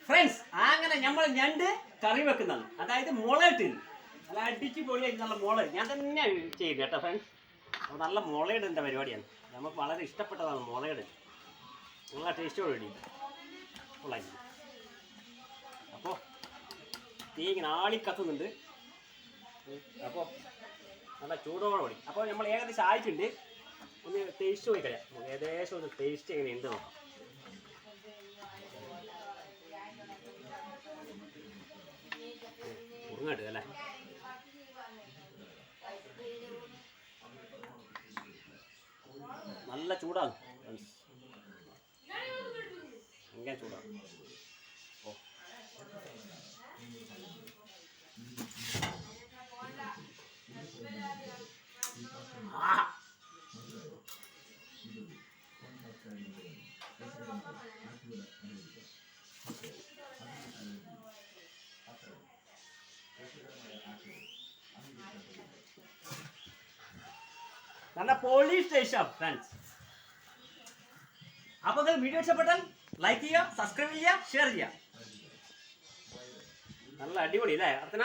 Friends അങ്ങനെ നമ്മൾ ഞണ്ട് കറി വെക്കുന്നതാണ്. അതായത് മുളയിട്ട് നല്ല അടിച്ച് പൊളിയായിട്ട് നല്ല മുള ഞാൻ തന്നെ ചെയ്തു കേട്ടോ ഫ്രണ്ട്സ്. അപ്പോൾ നല്ല മുളയിടേണ്ട പരിപാടിയാണ്. നമുക്ക് വളരെ ഇഷ്ടപ്പെട്ടതാണ് മുളയിട്. നല്ല ടേസ്റ്റോട് കൂടി ഉള്ളായിരിക്കും. അപ്പോൾ തീ ഇങ്ങനെ ആളിക്കത്തുന്നുണ്ട്. അപ്പോൾ നല്ല ചൂടോടെ കൂടി. അപ്പോൾ നമ്മൾ ഏകദേശം ആയിട്ടുണ്ട്. ഒന്ന് ടേസ്റ്റ് പോയി കഴിയാം. ഏകദേശം ഒന്ന് ടേസ്റ്റ് എങ്ങനെയുണ്ട് നോക്കാം. ഉറങ്ങാട്ട് അല്ലേ? നല്ല ചൂടാണ് ഭയങ്കര ചൂടാണ്. ഓ നല്ല പോളിഷ് ടേസ്റ്റ് ഫ്രണ്ട്സ്. അപ്പോൾ നിങ്ങൾ വീഡിയോ ഇഷ്ടപ്പെട്ടാൽ ലൈക്ക് ചെയ്യുക, സബ്സ്ക്രൈബ് ചെയ്യുക, ഷെയർ ചെയ്യുക. നല്ല അടിപൊളി അല്ലേ അർച്ചന?